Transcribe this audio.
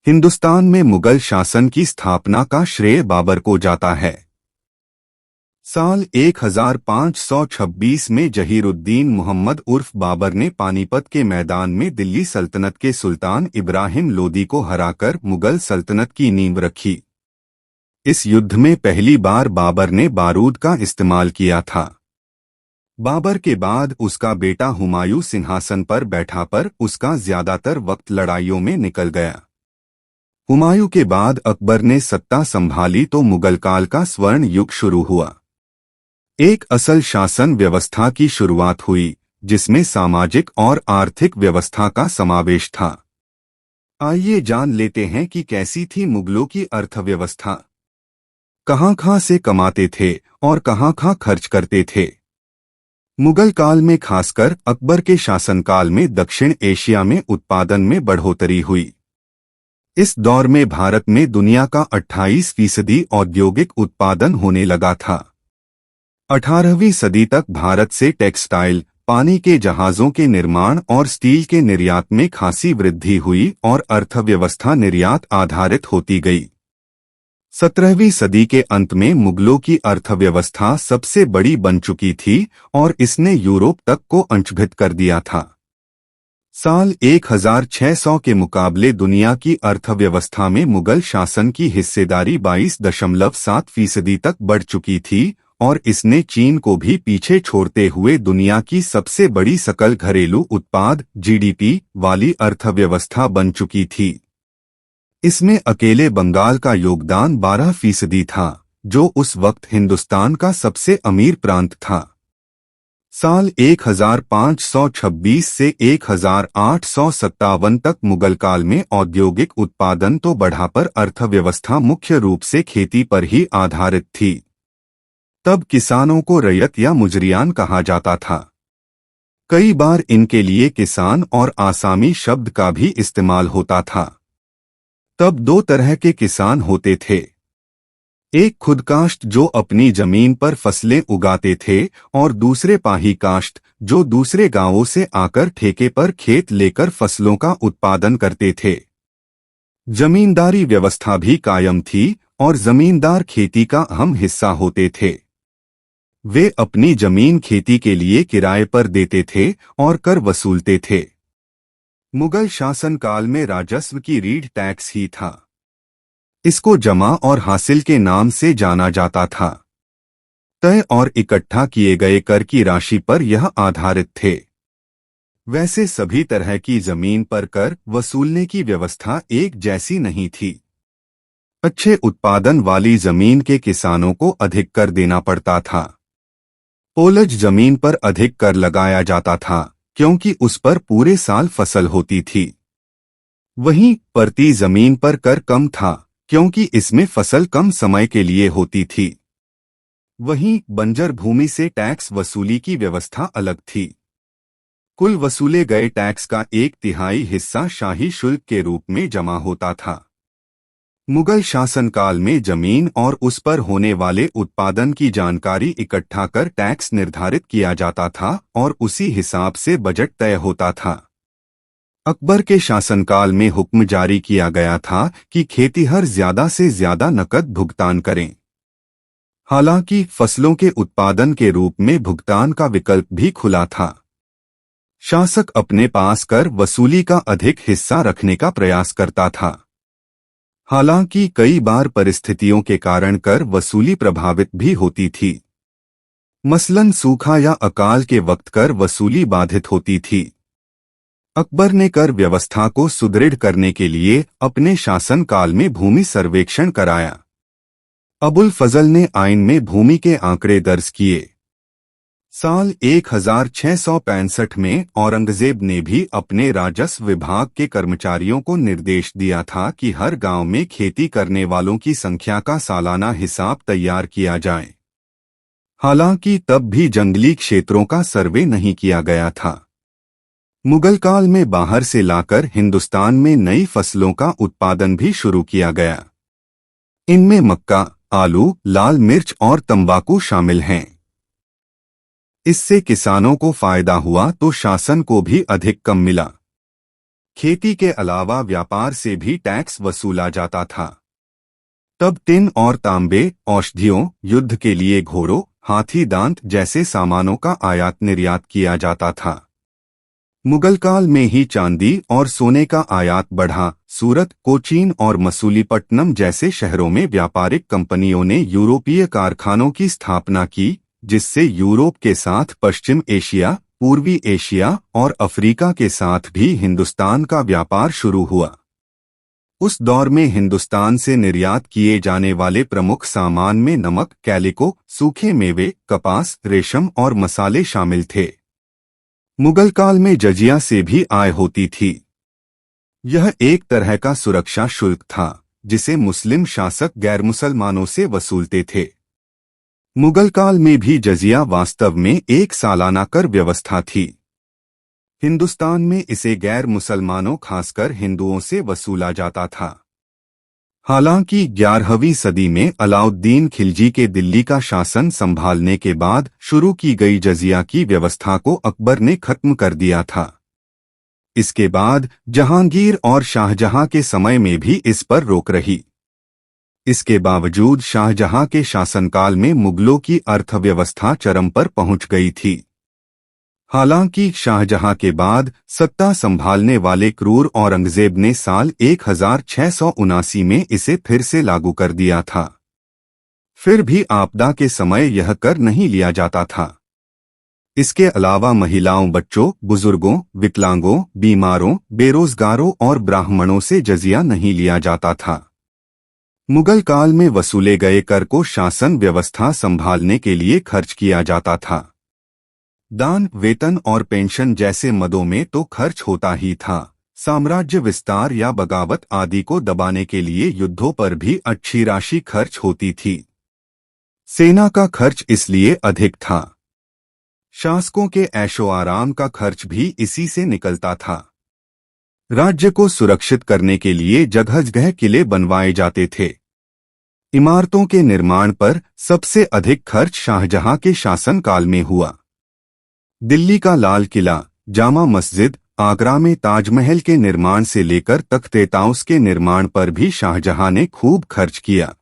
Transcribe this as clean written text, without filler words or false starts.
हिंदुस्तान में मुगल शासन की स्थापना का श्रेय बाबर को जाता है। साल 1526 में जहीरुद्दीन मोहम्मद उर्फ बाबर ने पानीपत के मैदान में दिल्ली सल्तनत के सुल्तान इब्राहिम लोदी को हराकर मुगल सल्तनत की नींव रखी। इस युद्ध में पहली बार बाबर ने बारूद का इस्तेमाल किया था। बाबर के बाद उसका बेटा हुमायूं सिंहासन पर बैठा, पर उसका ज्यादातर वक्त लड़ाइयों में निकल गया। हुमायूं के बाद अकबर ने सत्ता संभाली तो मुगल काल का स्वर्ण युग शुरू हुआ। एक असल शासन व्यवस्था की शुरुआत हुई जिसमें सामाजिक और आर्थिक व्यवस्था का समावेश था। आइए जान लेते हैं कि कैसी थी मुगलों की अर्थव्यवस्था, कहां से कमाते थे और कहां खर्च करते थे। मुगल काल में खासकर अकबर के शासनकाल में दक्षिण एशिया में उत्पादन में बढ़ोतरी हुई। इस दौर में भारत में दुनिया का 28% औद्योगिक उत्पादन होने लगा था। 18वीं सदी तक भारत से टेक्सटाइल, पानी के जहाजों के निर्माण और स्टील के निर्यात में खासी वृद्धि हुई और अर्थव्यवस्था निर्यात आधारित होती गई। 17वीं सदी के अंत में मुगलों की अर्थव्यवस्था सबसे बड़ी बन चुकी थी और इसने यूरोप तक को अंशभित कर दिया था। साल 1600 के मुकाबले दुनिया की अर्थव्यवस्था में मुगल शासन की हिस्सेदारी 22.7% तक बढ़ चुकी थी और इसने चीन को भी पीछे छोड़ते हुए दुनिया की सबसे बड़ी सकल घरेलू उत्पाद (जीडीपी) वाली अर्थव्यवस्था बन चुकी थी। इसमें अकेले बंगाल का योगदान 12% था, जो उस वक्त हिंदुस्तान का सबसे अमीर प्रांत था। साल 1526 से 1857 तक मुगल काल में औद्योगिक उत्पादन तो बढ़ा, पर अर्थव्यवस्था मुख्य रूप से खेती पर ही आधारित थी। तब किसानों को रैयत या मुजरियान कहा जाता था। कई बार इनके लिए किसान और आसामी शब्द का भी इस्तेमाल होता था। तब दो तरह के किसान होते थे, एक खुद काश्त जो अपनी जमीन पर फसलें उगाते थे और दूसरे पाही काश्त जो दूसरे गांवों से आकर ठेके पर खेत लेकर फसलों का उत्पादन करते थे। जमींदारी व्यवस्था भी कायम थी और जमींदार खेती का अहम हिस्सा होते थे। वे अपनी जमीन खेती के लिए किराए पर देते थे और कर वसूलते थे। मुगल शासनकाल में राजस्व की रीढ़ टैक्स ही था। इसको जमा और हासिल के नाम से जाना जाता था। तय और इकट्ठा किए गए कर की राशि पर यह आधारित थे। वैसे सभी तरह की जमीन पर कर वसूलने की व्यवस्था एक जैसी नहीं थी। अच्छे उत्पादन वाली जमीन के किसानों को अधिक कर देना पड़ता था। ओलज जमीन पर अधिक कर लगाया जाता था क्योंकि उस पर पूरे साल फसल होती थी। वहीं परती जमीन पर कर कम था क्योंकि इसमें फसल कम समय के लिए होती थी। वहीं बंजर भूमि से टैक्स वसूली की व्यवस्था अलग थी। कुल वसूले गए टैक्स का 1/3 हिस्सा शाही शुल्क के रूप में जमा होता था। मुगल शासनकाल में जमीन और उस पर होने वाले उत्पादन की जानकारी इकट्ठा कर टैक्स निर्धारित किया जाता था और उसी हिसाब से बजट तय होता था। अकबर के शासनकाल में हुक्म जारी किया गया था कि खेतीहर ज्यादा से ज्यादा नकद भुगतान करें। हालांकि फसलों के उत्पादन के रूप में भुगतान का विकल्प भी खुला था। शासक अपने पास कर वसूली का अधिक हिस्सा रखने का प्रयास करता था। हालांकि कई बार परिस्थितियों के कारण कर वसूली प्रभावित भी होती थी। मसलन सूखा या अकाल के वक्त कर वसूली बाधित होती थी। अकबर ने कर व्यवस्था को सुदृढ़ करने के लिए अपने शासनकाल में भूमि सर्वेक्षण कराया। अबुल फजल ने आइन में भूमि के आंकड़े दर्ज किए। साल 1665 में औरंगजेब ने भी अपने राजस्व विभाग के कर्मचारियों को निर्देश दिया था कि हर गांव में खेती करने वालों की संख्या का सालाना हिसाब तैयार किया जाए। हालांकि तब भी जंगली क्षेत्रों का सर्वे नहीं किया गया था। मुगल काल में बाहर से लाकर हिंदुस्तान में नई फसलों का उत्पादन भी शुरू किया गया। इनमें मक्का, आलू, लाल मिर्च और तंबाकू शामिल हैं। इससे किसानों को फायदा हुआ तो शासन को भी अधिक कम मिला। खेती के अलावा व्यापार से भी टैक्स वसूला जाता था। तब टिन और तांबे, औषधियों, युद्ध के लिए घोड़ों, हाथी दांत जैसे सामानों का आयात निर्यात किया जाता था। मुगल काल में ही चांदी और सोने का आयात बढ़ा। सूरत, कोचीन और मसूलीपट्टनम जैसे शहरों में व्यापारिक कंपनियों ने यूरोपीय कारखानों की स्थापना की, जिससे यूरोप के साथ पश्चिम एशिया, पूर्वी एशिया और अफ्रीका के साथ भी हिंदुस्तान का व्यापार शुरू हुआ। उस दौर में हिंदुस्तान से निर्यात किए जाने वाले प्रमुख सामान में नमक, कैलिको, सूखे मेवे, कपास, रेशम और मसाले शामिल थे। मुगल काल में जजिया से भी आय होती थी। यह एक तरह का सुरक्षा शुल्क था, जिसे मुस्लिम शासक गैर मुसलमानों से वसूलते थे। मुगल काल में भी जजिया वास्तव में एक सालाना कर व्यवस्था थी। हिंदुस्तान में इसे गैर मुसलमानों, खासकर हिंदुओं से वसूला जाता था। हालांकि 11वीं सदी में अलाउद्दीन खिलजी के दिल्ली का शासन संभालने के बाद शुरू की गई जजिया की व्यवस्था को अकबर ने खत्म कर दिया था। इसके बाद जहांगीर और शाहजहां के समय में भी इस पर रोक रही। इसके बावजूद शाहजहां के शासनकाल में मुगलों की अर्थव्यवस्था चरम पर पहुंच गई थी। हालांकि शाहजहां के बाद सत्ता संभालने वाले क्रूर औरंगजेब ने साल 1679 में इसे फिर से लागू कर दिया था। फिर भी आपदा के समय यह कर नहीं लिया जाता था। इसके अलावा महिलाओं, बच्चों, बुजुर्गों, विकलांगों, बीमारों, बेरोजगारों और ब्राह्मणों से जजिया नहीं लिया जाता था। मुगल काल में वसूले गए कर को शासन व्यवस्था संभालने के लिए खर्च किया जाता था। दान, वेतन और पेंशन जैसे मदों में तो खर्च होता ही था। साम्राज्य विस्तार या बगावत आदि को दबाने के लिए युद्धों पर भी अच्छी राशि खर्च होती थी। सेना का खर्च इसलिए अधिक था। शासकों के ऐशो आराम का खर्च भी इसी से निकलता था। राज्य को सुरक्षित करने के लिए जगह जगह किले बनवाए जाते थे। इमारतों के निर्माण पर सबसे अधिक खर्च शाहजहां के शासनकाल में हुआ। दिल्ली का लाल किला, जामा मस्जिद, आगरा में ताजमहल के निर्माण से लेकर तख्त ए ताउस के निर्माण पर भी शाहजहां ने खूब खर्च किया।